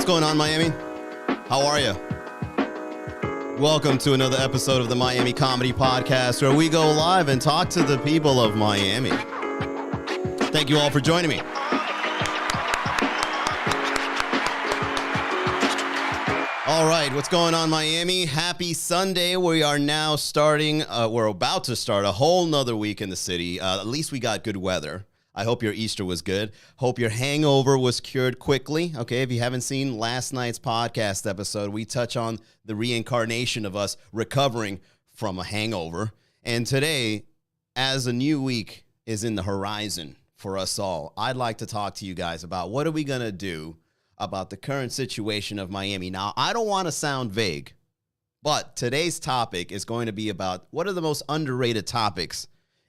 going on, Miami? How are you? Welcome to another episode of the Miami Comedy Podcast, where we go live and talk to the people of Miami. Thank you all for joining me. All right, what's going on, Miami? Happy Sunday. We are now starting, we're about to start a whole nother week in the city. At least we got good weather. I hope your Easter was good. Hope your hangover was cured quickly. Okay, if you haven't seen last night's podcast episode, we touch on the reincarnation of us recovering from a hangover. And today, as a new week is in the horizon for us all, I'd like to talk to you guys about what are we going to do about the current situation of Miami. Now, I don't want to sound vague, but today's topic is going to be about what are the most underrated topics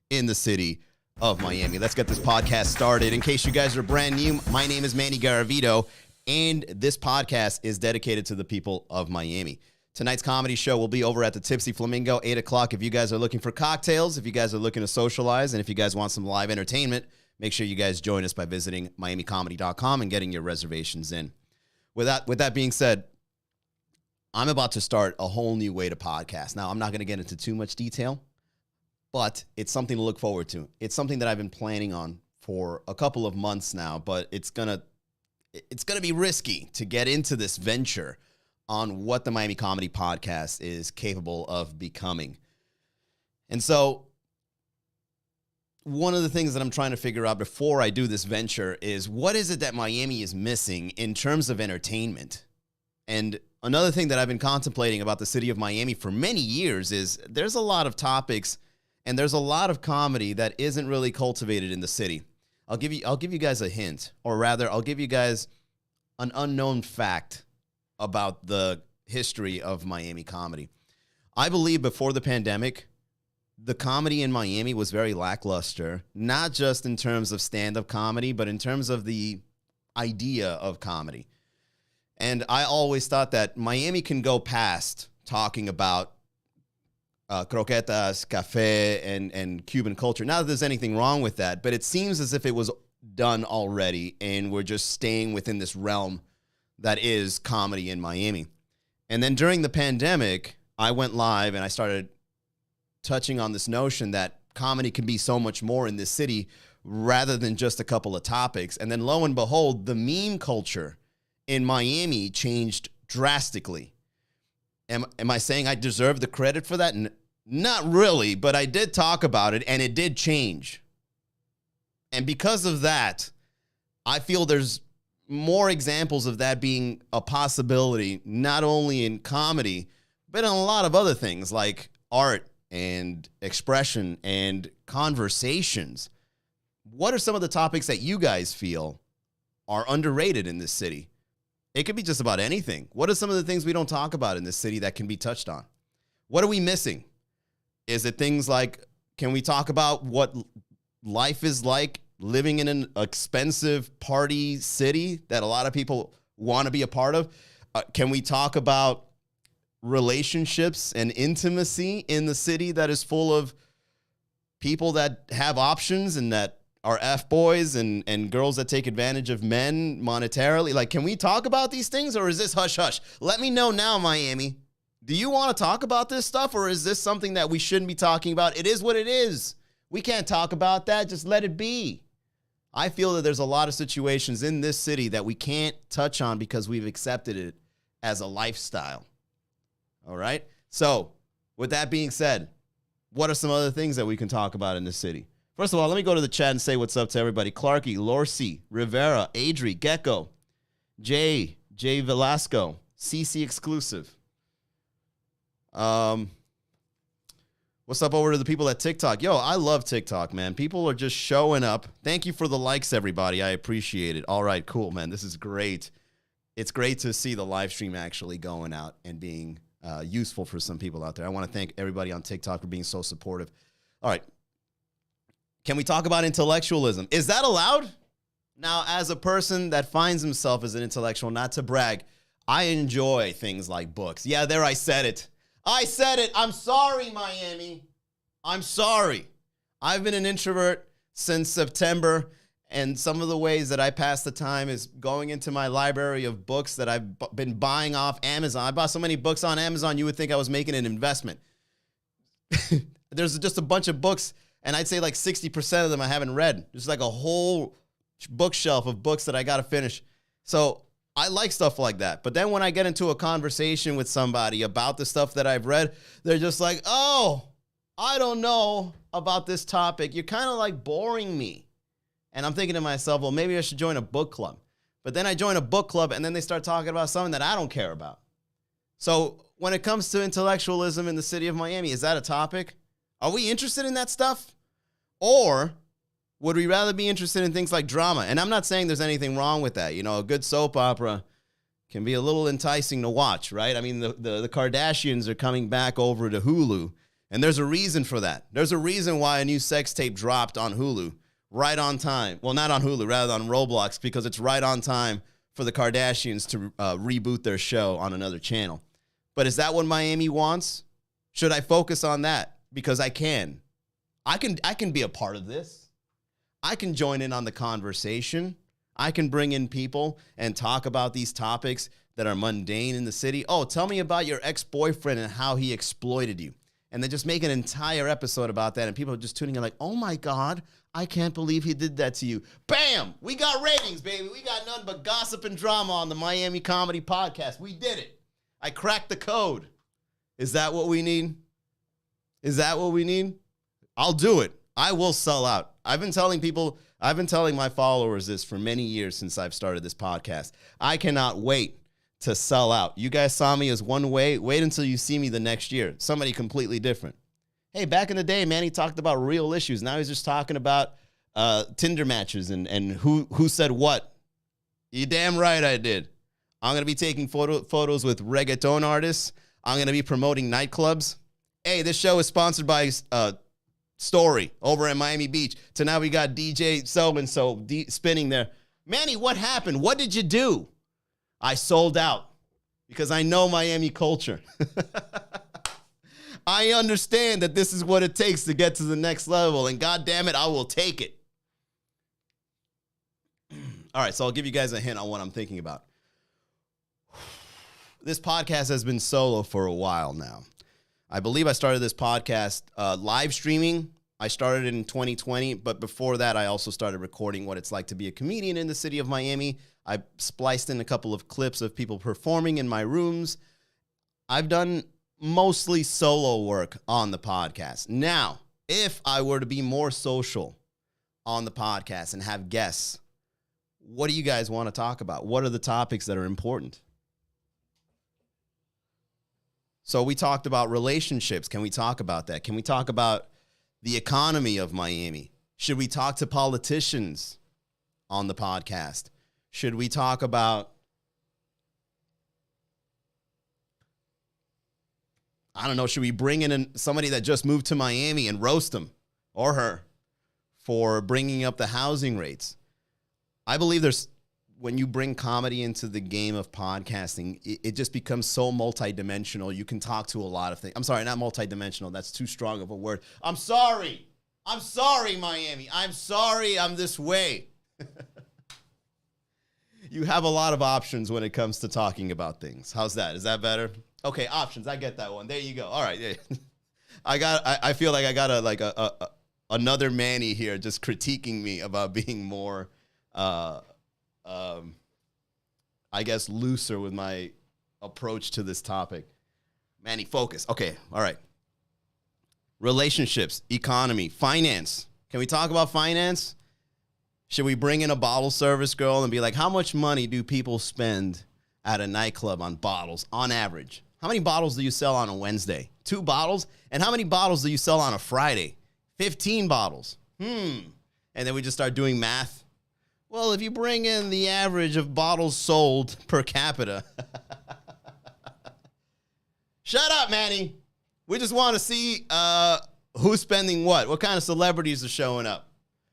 in the city of Miami. Let's get this podcast started. In case you guys are brand new, my name is Manny Garavito, and this podcast is dedicated to the people of Miami. Tonight's comedy show will be over at the Tipsy Flamingo, 8 o'clock. If you guys are looking for cocktails, if you guys are looking to socialize, and if you guys want some live entertainment, make sure you guys join us by visiting miamicomedy.com and getting your reservations in. With that being said, I'm about to start a whole new way to podcast. Now, I'm not going to get into too much detail, but it's something to look forward to. It's something that I've been planning on for a couple of months now, but it's gonna be risky to get into this venture on what the Miami Comedy Podcast is capable of becoming. And so one of the things that I'm trying to figure out before I do this venture is what is it that Miami is missing in terms of entertainment? And another thing that I've been contemplating about the city of Miami for many years is there's a lot of topics and there's a lot of comedy that isn't really cultivated in the city. I'll give you guys a hint, or rather, I'll give you guys an unknown fact about the history of Miami comedy. I believe before the pandemic, the comedy in Miami was very lackluster, not just in terms of stand-up comedy, but in terms of the idea of comedy. And I always thought that Miami can go past talking about croquetas, cafe, and Cuban culture. Not that there's anything wrong with that, but it seems as if it was done already, and we're just staying within this realm that is comedy in Miami. And then during the pandemic, I went live and I started touching on this notion that comedy can be so much more in this city rather than just a couple of topics. And then lo and behold, the meme culture in Miami changed drastically. Am I saying I deserve the credit for that? Not really, but I did talk about it, and it did change. And because of that, I feel there's more examples of that being a possibility, not only in comedy, but in a lot of other things like art and expression and conversations. What are some of the topics that you guys feel are underrated in this city? It could be just about anything. What are some of the things we don't talk about in this city that can be touched on? What are we missing? Is it things like, can we talk about what life is like living in an expensive party city that a lot of people want to be a part of? Can we talk about relationships and intimacy in the city that is full of people that have options and that are F-boys and girls that take advantage of men monetarily? Like, can we talk about these things, or is this hush-hush? Let me know now, Miami. Do you want to talk about this stuff, or is this something that we shouldn't be talking about? It is what it is. We can't talk about that. Just let it be. I feel that there's a lot of situations in this city that we can't touch on because we've accepted it as a lifestyle. All right? So, with that being said, what are some other things that we can talk about in this city? First of all, let me go to the chat and say what's up to everybody. Clarky, Lorcy, Rivera, Adri, Gecko, J Velasco, CC Exclusive. What's up over to the people at TikTok? Yo, I love TikTok, man. People are just showing up. Thank you for the likes, everybody. I appreciate it. All right, cool, man. This is great. It's great to see the live stream actually going out and being useful for some people out there. I want to thank everybody on TikTok for being so supportive. All right. Can we talk about intellectualism? Is that allowed? Now, as a person that finds himself as an intellectual, not to brag, I enjoy things like books. Yeah, there I said it. I said it. I'm sorry, Miami. I'm sorry. I've been an introvert since September, And some of the ways that I pass the time is going into my library of books that I've been buying off Amazon. I bought so many books on Amazon, you would think I was making an investment. There's just a bunch of books, and I'd say like 60% of them I haven't read. There's like a whole bookshelf of books that I got to finish. So I like stuff like that. But then when I get into a conversation with somebody about the stuff that I've read, they're just like, oh, I don't know about this topic. You're kind of like boring me. And I'm thinking to myself, well, maybe I should join a book club. But then I join a book club, and then they start talking about something that I don't care about. So when it comes to intellectualism in the city of Miami, is that a topic? Are we interested in that stuff? Or would we rather be interested in things like drama? And I'm not saying there's anything wrong with that. You know, a good soap opera can be a little enticing to watch, right? I mean, the Kardashians are coming back over to Hulu, and there's a reason for that. There's a reason why a new sex tape dropped on Hulu. Right on time. Well, not on Hulu, rather on Roblox, because it's right on time for the Kardashians to reboot their show on another channel. But is that what Miami wants? Should I focus on that? Because I can. I can be a part of this. I can join in on the conversation. I can bring in people and talk about these topics that are mundane in the city. Oh, tell me about your ex-boyfriend and how he exploited you. And then just make an entire episode about that, and people are just tuning in like, oh my God, I can't believe he did that to you. Bam! We got ratings, baby. We got nothing but gossip and drama on the Miami Comedy Podcast. We did it. I cracked the code. Is that what we need? Is that what we need? I'll do it. I will sell out. I've been telling my followers this for many years since I've started this podcast. I cannot wait to sell out. You guys saw me as one way. Wait until you see me the next year. Somebody completely different. Hey, back in the day, man, he talked about real issues. Now he's just talking about Tinder matches and who said what. You damn right I did. I'm going to be taking photos with reggaeton artists. I'm going to be promoting nightclubs. Hey, this show is sponsored by Story over at Miami Beach. So now we got DJ so-and-so spinning there. Manny, what happened? What did you do? I sold out because I know Miami culture. I understand that this is what it takes to get to the next level, and God damn it, I will take it. All right, so I'll give you guys a hint on what I'm thinking about. This podcast has been solo for a while now. I believe I started this podcast live streaming. I started it in 2020, but before that, I also started recording what it's like to be a comedian in the city of Miami. I spliced in a couple of clips of people performing in my rooms. I've done mostly solo work on the podcast. Now, if I were to be more social on the podcast and have guests, what do you guys want to talk about? What are the topics that are important? So we talked about relationships. Can we talk about that? Can we talk about the economy of Miami? Should we talk to politicians on the podcast? Should we talk about, I don't know, should we bring in somebody that just moved to Miami and roast him or her for bringing up the housing rates? I believe when you bring comedy into the game of podcasting, it just becomes so multidimensional. You can talk to a lot of things. I'm sorry, not multidimensional. That's too strong of a word. I'm sorry, Miami. I'm sorry I'm this way. You have a lot of options when it comes to talking about things. How's that? Is that better? Okay, options. I get that one. There you go. All right. Yeah. I feel like I got another Manny here just critiquing me about being more I guess looser with my approach to this topic. Manny, focus. Okay. All right. Relationships, economy, finance. Can we talk about finance? Should we bring in a bottle service girl and be like, how much money do people spend at a nightclub on bottles on average? How many bottles do you sell on a Wednesday? 2 bottles? And how many bottles do you sell on a Friday? 15 bottles. And then we just start doing math. Well, if you bring in the average of bottles sold per capita. Shut up, Manny. We just want to see who's spending what kind of celebrities are showing up.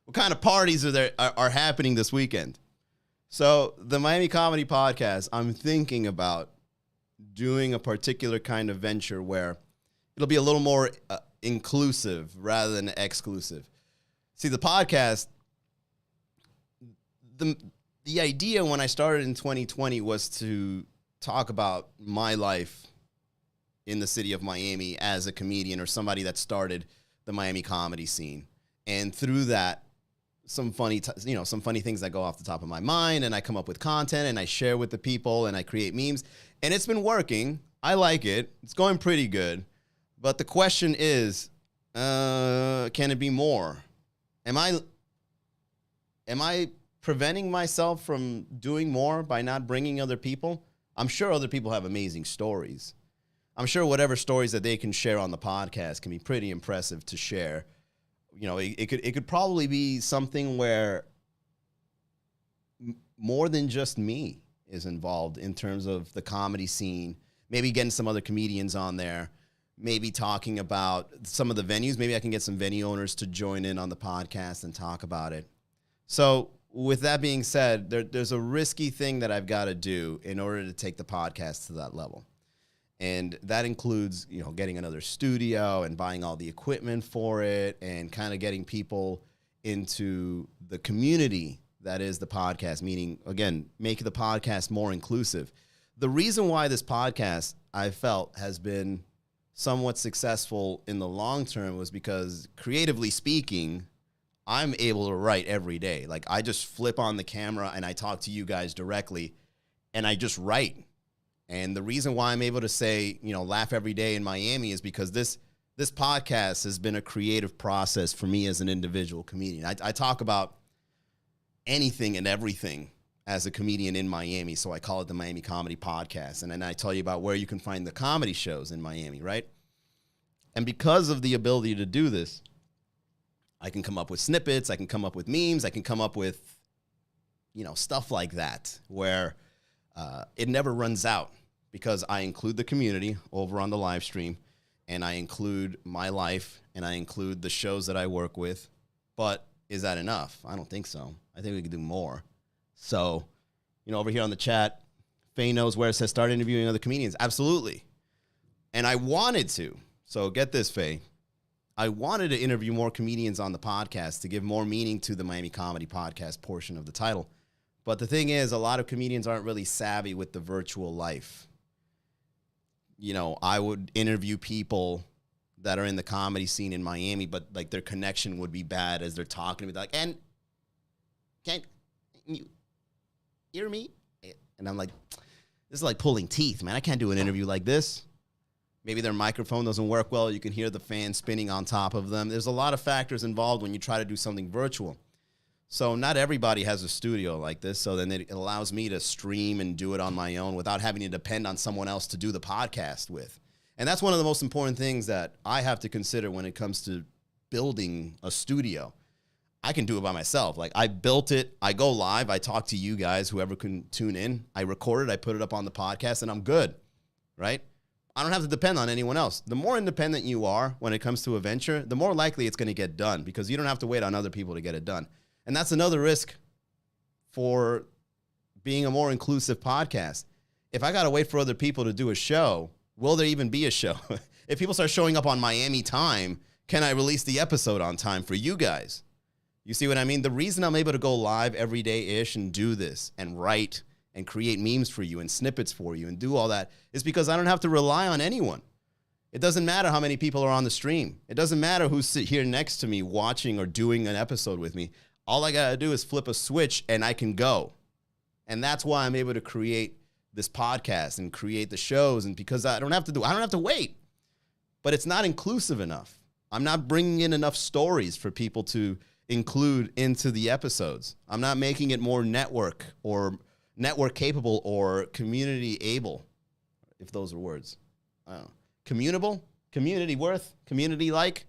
What kind of parties are happening this weekend? So the Miami Comedy Podcast, I'm thinking about doing a particular kind of venture where it'll be a little more inclusive rather than exclusive. See, the podcast, the idea when I started in 2020 was to talk about my life in the city of Miami as a comedian or somebody that started the Miami comedy scene. And through that, some funny things that go off the top of my mind, and I come up with content and I share with the people and I create memes, and it's been working. I like it. It's going pretty good. But the question is, can it be more? Am I preventing myself from doing more by not bringing other people? I'm sure other people have amazing stories. I'm sure whatever stories that they can share on the podcast can be pretty impressive to share. You know, it could probably be something where more than just me is involved in terms of the comedy scene. Maybe getting some other comedians on there. Maybe talking about some of the venues. Maybe I can get some venue owners to join in on the podcast and talk about it. So with that being said, there's a risky thing that I've got to do in order to take the podcast to that level. And that includes, you know, getting another studio and buying all the equipment for it and kind of getting people into the community that is the podcast, meaning, again, make the podcast more inclusive. The reason why this podcast, I felt, has been somewhat successful in the long term was because, creatively speaking, I'm able to write every day. Like, I just flip on the camera and I talk to you guys directly and I just write. And the reason why I'm able to say, you know, laugh every day in Miami is because this podcast has been a creative process for me as an individual comedian. I talk about anything and everything as a comedian in Miami, so I call it the Miami Comedy Podcast. And then I tell you about where you can find the comedy shows in Miami, right? And because of the ability to do this, I can come up with snippets, I can come up with memes, I can come up with, you know, stuff like that, where it never runs out because I include the community over on the live stream, and I include my life, and I include the shows that I work with. But is that enough? I don't think so. I think we can do more. So, you know, over here on the chat, Faye knows where it says start interviewing other comedians. Absolutely. And I wanted to. So get this, Faye. I wanted to interview more comedians on the podcast to give more meaning to the Miami Comedy Podcast portion of the title. But the thing is, a lot of comedians aren't really savvy with the virtual life. You know, I would interview people that are in the comedy scene in Miami, but like their connection would be bad as they're talking to me. Like, and can't you hear me? And I'm like, this is like pulling teeth, man. I can't do an interview like this. Maybe their microphone doesn't work well. You can hear the fan spinning on top of them. There's a lot of factors involved when you try to do something virtual. So not everybody has a studio like this, so then it allows me to stream and do it on my own without having to depend on someone else to do the podcast with. And that's one of the most important things that I have to consider when it comes to building a studio. I can do it by myself. Like, I built it, I go live, I talk to you guys, whoever can tune in, I record it, I put it up on the podcast, and I'm good, right? I don't have to depend on anyone else. The more independent you are when it comes to a venture, the more likely it's going to get done because you don't have to wait on other people to get it done. And that's another risk for being a more inclusive podcast. If I got to wait for other people to do a show, will there even be a show? If people start showing up on Miami time, can I release the episode on time for you guys? You see what I mean? The reason I'm able to go live every day-ish and do this and write and create memes for you and snippets for you and do all that is because I don't have to rely on anyone. It doesn't matter how many people are on the stream. It doesn't matter who's here next to me watching or doing an episode with me. All I got to do is flip a switch and I can go. And that's why I'm able to create this podcast and create the shows, and because I don't have to wait. But it's not inclusive enough. I'm not bringing in enough stories for people to include into the episodes. I'm not making it more network capable or community able, if those are words. I don't know. Communable? Community worth? Community like?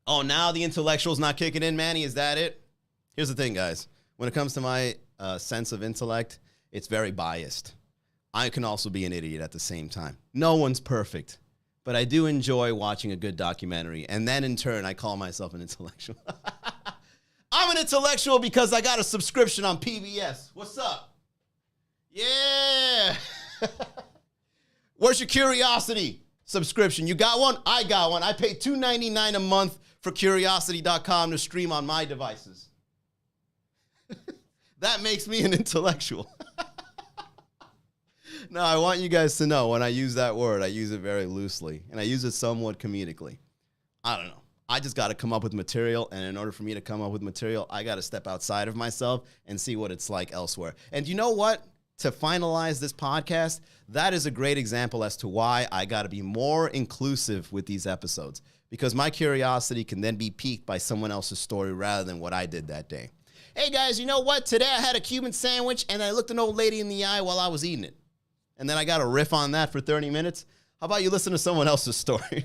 Oh, now the intellectual's not kicking in, Manny. Is that it? Here's the thing, guys. When it comes to my sense of intellect, it's very biased. I can also be an idiot at the same time. No one's perfect. But I do enjoy watching a good documentary. And then, in turn, I call myself an intellectual. I'm an intellectual because I got a subscription on PBS. What's up? Yeah. Where's your Curiosity subscription? You got one? I got one. I pay $2.99 a month for Curiosity.com to stream on my devices. That makes me an intellectual. No, I want you guys to know when I use that word, I use it very loosely, and I use it somewhat comedically. I don't know. I just got to come up with material, and in order for me to come up with material, I got to step outside of myself and see what it's like elsewhere. And you know what? To finalize this podcast, that is a great example as to why I got to be more inclusive with these episodes, because my curiosity can then be piqued by someone else's story rather than what I did that day. Hey, guys, you know what? Today I had a Cuban sandwich, and I looked an old lady in the eye while I was eating it. And then I got a riff on that for 30 minutes. How about you listen to someone else's story?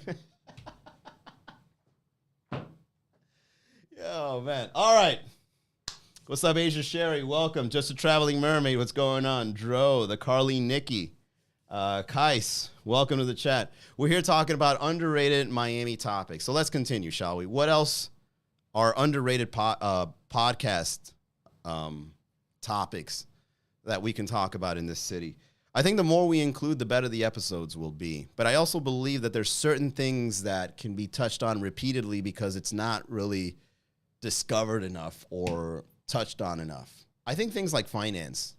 Oh, man. All right. What's up, Asia Sherry? Welcome. Just a Traveling Mermaid. What's going on? Dro, the Carly Nikki. Kais, welcome to the chat. We're here talking about underrated Miami topics. So let's continue, shall we? What else are underrated podcast topics that we can talk about in this city? I think the more we include, the better the episodes will be. But I also believe that there's certain things that can be touched on repeatedly because it's not really discovered enough or touched on enough. I think things like finance.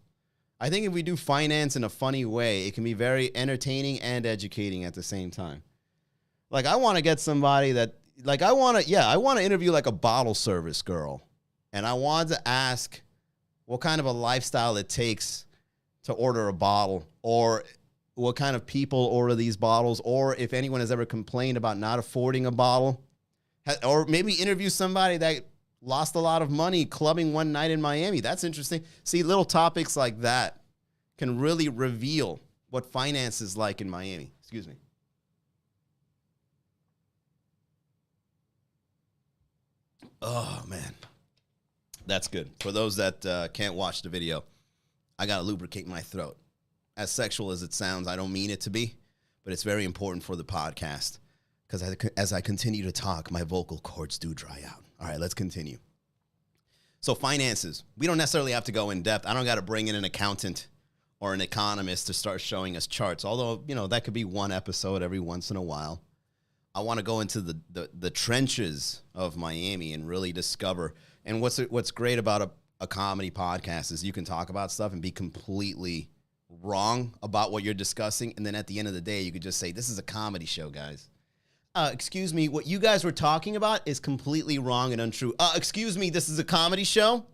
I think if we do finance in a funny way, it can be very entertaining and educating at the same time. Like, I want to get somebody that, like, I want to interview like a bottle service girl. And I want to ask what kind of a lifestyle it takes to order a bottle, or what kind of people order these bottles, or if anyone has ever complained about not affording a bottle, or maybe interview somebody that lost a lot of money clubbing one night in Miami. That's interesting. See, little topics like that can really reveal what finance is like in Miami. Excuse me. Oh, man. That's good. For those that can't watch the video, I got to lubricate my throat. As sexual as it sounds, I don't mean it to be, but it's very important for the podcast because as I continue to talk, my vocal cords do dry out. All right, let's continue. So finances, we don't necessarily have to go in depth. I don't got to bring in an accountant or an economist to start showing us charts, although, you know, that could be one episode every once in a while. I want to go into the trenches of Miami and really discover. And what's great about a comedy podcast is you can talk about stuff and be completely wrong about what you're discussing. And then at the end of the day, you could just say, this is a comedy show, guys. Excuse me, what you guys were talking about is completely wrong and untrue. Excuse me, this is a comedy show?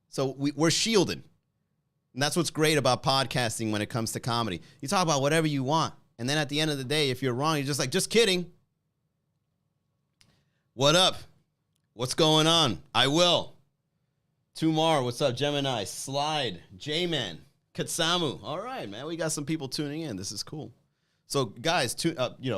So we're shielded. And that's what's great about podcasting when it comes to comedy. You talk about whatever you want. And then at the end of the day, if you're wrong, you're just like, just kidding. What up? What's going on? I will. Tumar, what's up? Gemini, Slide, J-Man, Katsamu. All right, man. We got some people tuning in. This is cool. So, guys,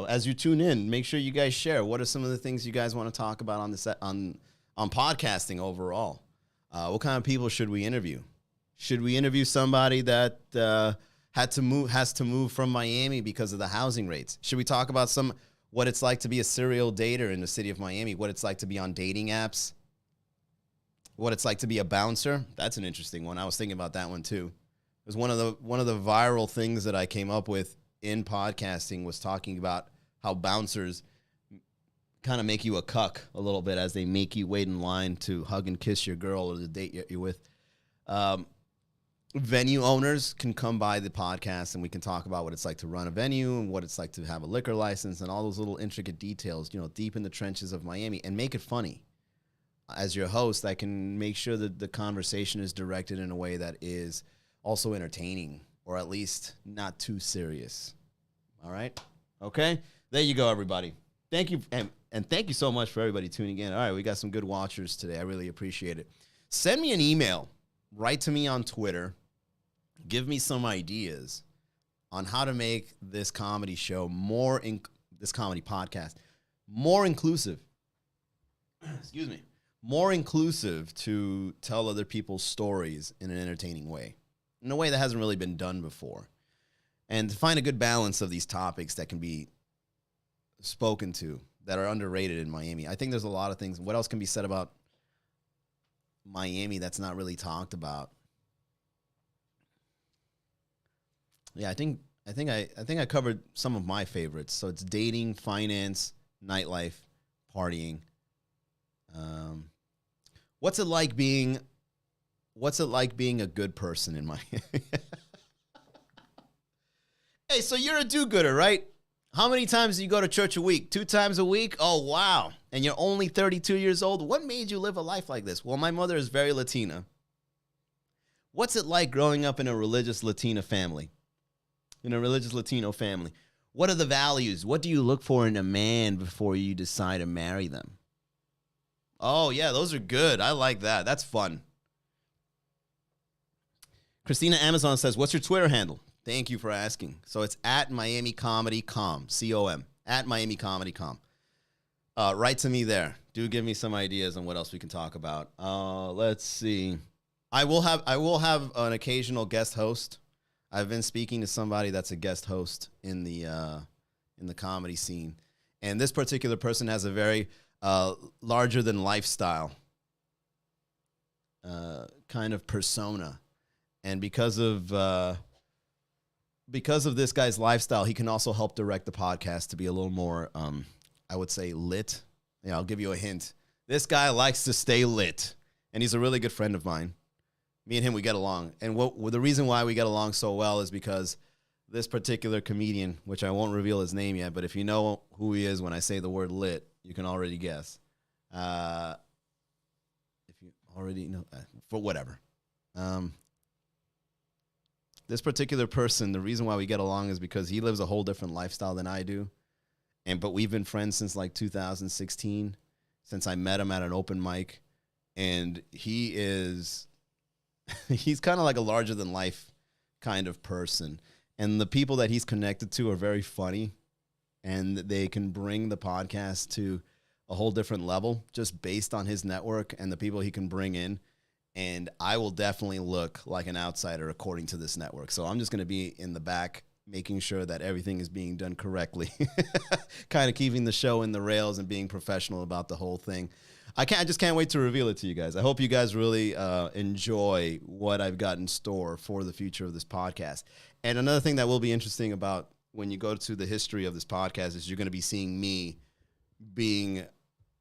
as you tune in, make sure you guys share. What are some of the things you guys want to talk about on podcasting overall? What kind of people should we interview? Should we interview somebody that has to move from Miami because of the housing rates? Should we talk about what it's like to be a serial dater in the city of Miami? What it's like to be on dating apps? What it's like to be a bouncer? That's an interesting one. I was thinking about that one too. It was one of the viral things that I came up with in podcasting was talking about how bouncers kind of make you a cuck a little bit as they make you wait in line to hug and kiss your girl or the date you're with. Venue owners can come by the podcast and we can talk about what it's like to run a venue and what it's like to have a liquor license and all those little intricate details, deep in the trenches of Miami, and make it funny. As your host, I can make sure that the conversation is directed in a way that is also entertaining, or at least not too serious. All right? Okay? There you go, everybody. Thank you, and thank you so much for everybody tuning in. All right, we got some good watchers today. I really appreciate it. Send me an email. Write to me on Twitter. Give me some ideas on how to make this comedy show this comedy podcast more inclusive. Excuse me. More inclusive to tell other people's stories in an entertaining way, in a way that hasn't really been done before, and to find a good balance of these topics that can be spoken to that are underrated in Miami. I think there's a lot of things. What else can be said about Miami that's not really talked about? Yeah, I think I covered some of my favorites. So it's dating, finance, nightlife, partying. What's it like being what's it like being a good person in Miami? Hey, so you're a do-gooder, right? How many times do you go to church a week? 2 times a week? Oh, wow. And you're only 32 years old? What made you live a life like this? Well, my mother is very Latina. What's it like growing up in a religious Latina family? In a religious Latino family? What are the values? What do you look for in a man before you decide to marry them? Oh, yeah, those are good. I like that. That's fun. Christina Amazon says, what's your Twitter handle? Thank you for asking. So it's at Miami Comedy Com, C-O-M, at Miami Comedy Com. Write to me there. Do give me some ideas on what else we can talk about. Let's see. I will have an occasional guest host. I've been speaking to somebody that's a guest host in the comedy scene, and this particular person has a very larger than lifestyle kind of persona, and because of this guy's lifestyle, he can also help direct the podcast to be a little more, I would say, lit. Yeah, I'll give you a hint. This guy likes to stay lit, and he's a really good friend of mine. Me and him, we get along. And the reason why we get along so well is because this particular comedian, which I won't reveal his name yet, but if you know who he is when I say the word lit, you can already guess. If you already know, for whatever. This particular person, the reason why we get along is because he lives a whole different lifestyle than I do. But we've been friends since like 2016, since I met him at an open mic. And he's kind of like a larger than life kind of person. And the people that he's connected to are very funny, and they can bring the podcast to a whole different level just based on his network and the people he can bring in. And I will definitely look like an outsider according to this network. So I'm just going to be in the back making sure that everything is being done correctly, kind of keeping the show in the rails and being professional about the whole thing. I just can't wait to reveal it to you guys. I hope you guys really enjoy what I've got in store for the future of this podcast. And another thing that will be interesting about when you go to the history of this podcast is you're going to be seeing me being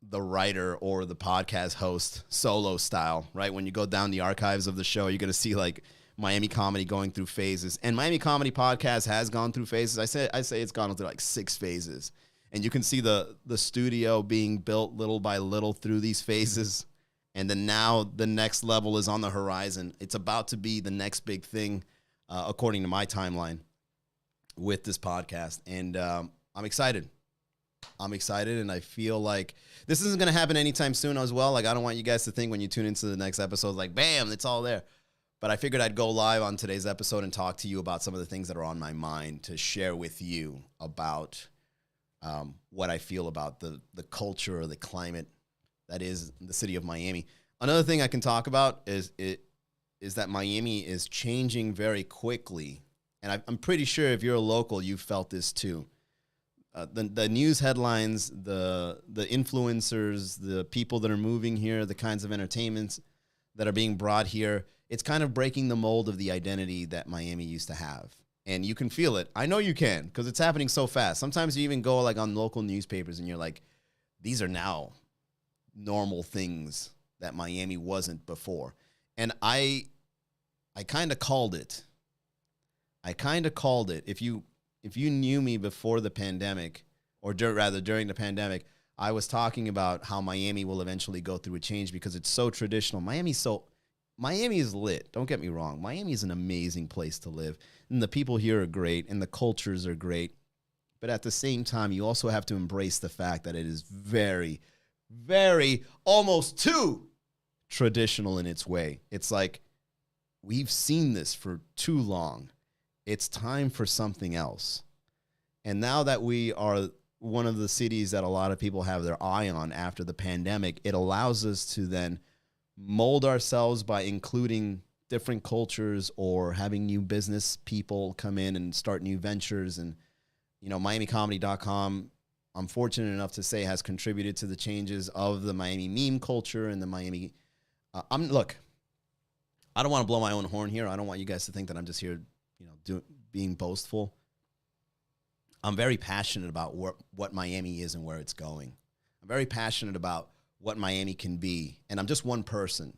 the writer or the podcast host solo style, right? When you go down the archives of the show, you're going to see like Miami Comedy going through phases. And Miami Comedy Podcast has gone through phases. I say it's gone through like 6 phases. And you can see the studio being built little by little through these phases. And then now the next level is on the horizon. It's about to be the next big thing, according to my timeline, with this podcast. And I'm excited. And I feel like this isn't going to happen anytime soon as well. Like, I don't want you guys to think when you tune into the next episode, like, bam, it's all there. But I figured I'd go live on today's episode and talk to you about some of the things that are on my mind to share with you about what I feel about the culture or the climate that is the city of Miami. Another thing I can talk about is that Miami is changing very quickly. And I'm pretty sure if you're a local, you've felt this too. The news headlines, the influencers, the people that are moving here, the kinds of entertainments that are being brought here, it's kind of breaking the mold of the identity that Miami used to have. And you can feel it. I know you can, because it's happening so fast. Sometimes you even go like on local newspapers and you're like, these are now normal things that Miami wasn't before. And I kind of called it. If you knew me before the pandemic, or rather during the pandemic, I was talking about how Miami will eventually go through a change because it's so traditional. Miami is lit. Don't get me wrong. Miami is an amazing place to live. And the people here are great, and the cultures are great. But at the same time, you also have to embrace the fact that it is very, very, almost too traditional in its way. It's like, we've seen this for too long. It's time for something else. And now that we are one of the cities that a lot of people have their eye on after the pandemic, it allows us to then mold ourselves by including different cultures or having new business people come in and start new ventures. And, MiamiComedy.com, I'm fortunate enough to say, has contributed to the changes of the Miami meme culture and the Miami. Look, I don't want to blow my own horn here. I don't want you guys to think that I'm just here, being boastful. I'm very passionate about what Miami is and where it's going. I'm very passionate about what Miami can be. And I'm just one person.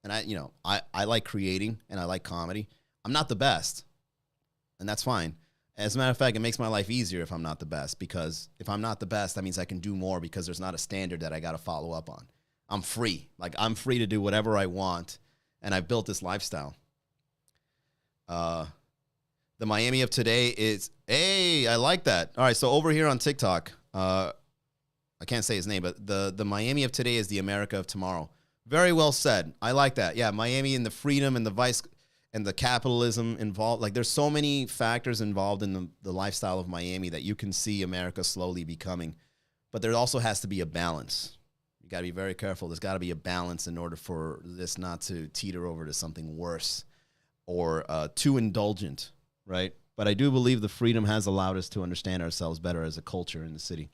and I like creating and I like comedy. I'm not the best, and that's fine. As a matter of fact, it makes my life easier if I'm not the best, because if I'm not the best, that means I can do more because there's not a standard that I got to follow up on. I'm free. Like, I'm free to do whatever I want, and I've built this lifestyle. The Miami of today is, hey, I like that. All right, so over here on TikTok, I can't say his name, but the Miami of today is the America of tomorrow. Very well said. I like that. Yeah, Miami and the freedom and the vice and the capitalism involved. Like, there's so many factors involved in the lifestyle of Miami that you can see America slowly becoming. But there also has to be a balance. You got to be very careful. There's got to be a balance in order for this not to teeter over to something worse or too indulgent, right? But I do believe the freedom has allowed us to understand ourselves better as a culture in the city.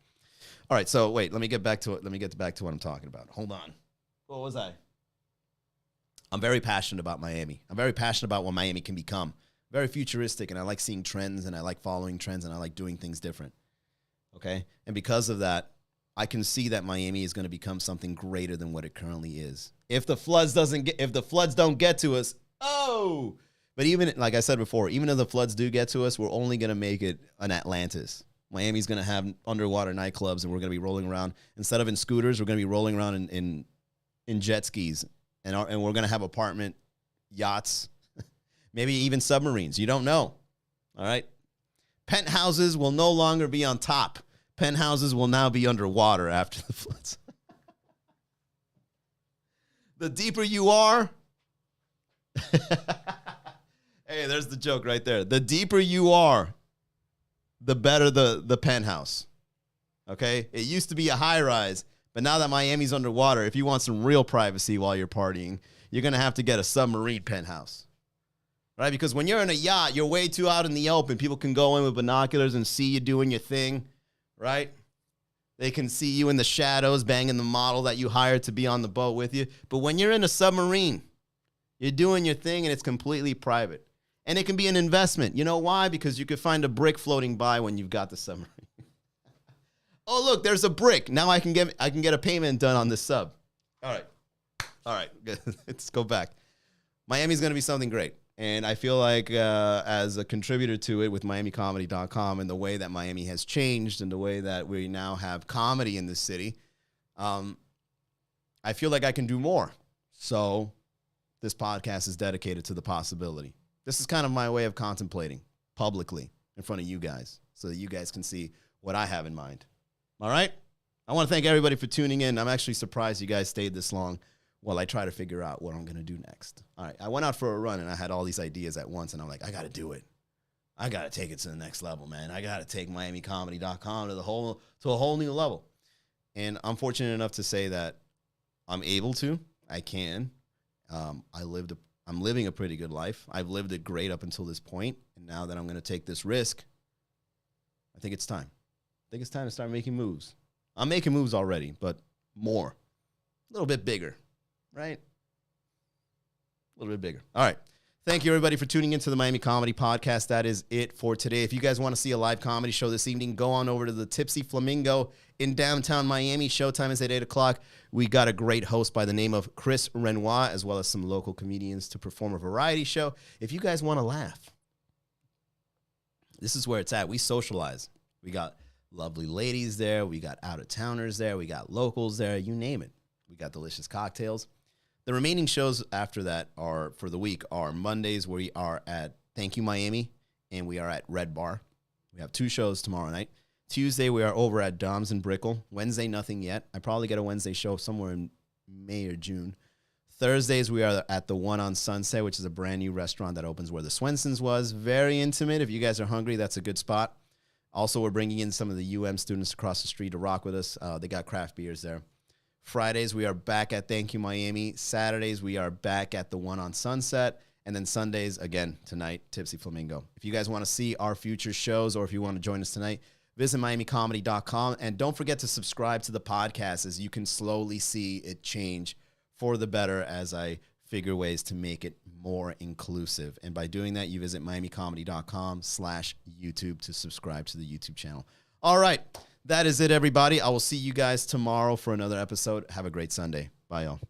All right, so wait, let me get back to it. Let me get back to what I'm talking about. Hold on. What was I? I'm very passionate about Miami. I'm very passionate about what Miami can become. Very futuristic, and I like seeing trends, and I like following trends, and I like doing things different. Okay? And because of that, I can see that Miami is going to become something greater than what it currently is. If the floods don't get to us, but even like I said before, even if the floods do get to us, we're only going to make it an Atlantis. Miami's going to have underwater nightclubs, and we're going to be rolling around. Instead of in scooters, we're going to be rolling around in jet skis, and we're going to have apartment yachts, maybe even submarines. You don't know. All right? Penthouses will no longer be on top. Penthouses will now be underwater after the floods. The deeper you are, hey, there's the joke right there. The deeper you are, the better the penthouse. Okay? It used to be a high rise, but now that Miami's underwater, if you want some real privacy while you're partying, you're going to have to get a submarine penthouse. Right? Because when you're in a yacht, you're way too out in the open. People can go in with binoculars and see you doing your thing. Right? They can see you in the shadows banging the model that you hired to be on the boat with you. But when you're in a submarine, you're doing your thing and it's completely private. And it can be an investment. You know why? Because you could find a brick floating by when you've got the submarine. Oh, look, there's a brick. Now I can get a payment done on this sub. All right. Let's go back. Miami's going to be something great. And I feel like as a contributor to it with MiamiComedy.com and the way that Miami has changed and the way that we now have comedy in this city, I feel like I can do more. So this podcast is dedicated to the possibility. This is kind of my way of contemplating publicly in front of you guys so that you guys can see what I have in mind. All right? I want to thank everybody for tuning in. I'm actually surprised you guys stayed this long while I try to figure out what I'm going to do next. All right, I went out for a run, and I had all these ideas at once, and I'm like, I got to do it. I got to take it to the next level, man. I got to take MiamiComedy.com to a whole new level. And I'm fortunate enough to say that I'm able to. I can. I'm living a pretty good life. I've lived it great up until this point, and now that I'm going to take this risk, I think it's time. I think it's time to start making moves. I'm making moves already, but more. A little bit bigger. Right? A little bit bigger. All right. Thank you, everybody, for tuning into the Miami Comedy Podcast. That is it for today. If you guys want to see a live comedy show this evening, go on over to the Tipsy Flamingo in downtown Miami. Showtime is at 8 o'clock. We got a great host by the name of Chris Renoir, as well as some local comedians to perform a variety show. If you guys want to laugh, this is where it's at. We socialize. We got lovely ladies there. We got out-of-towners there. We got locals there. You name it. We got delicious cocktails. The remaining shows after that are for the week are Mondays, where we are at Thank You Miami, and we are at Red Bar. We have 2 shows tomorrow night. Tuesday, we are over at Dom's and Brickell. Wednesday, nothing yet. I probably get a Wednesday show somewhere in May or June. Thursdays, we are at the One on Sunset, which is a brand new restaurant that opens where the Swenson's was. Very intimate. If you guys are hungry, that's a good spot. Also, we're bringing in some of the UM students across the street to rock with us. They got craft beers there. Fridays, we are back at Thank You Miami. Saturdays, we are back at the One on Sunset. And then Sundays, again, tonight, Tipsy Flamingo. If you guys want to see our future shows or if you want to join us tonight, visit MiamiComedy.com. And don't forget to subscribe to the podcast, as you can slowly see it change for the better as I figure ways to make it more inclusive. And by doing that, you visit MiamiComedy.com/YouTube to subscribe to the YouTube channel. All right. That is it, everybody. I will see you guys tomorrow for another episode. Have a great Sunday. Bye, y'all.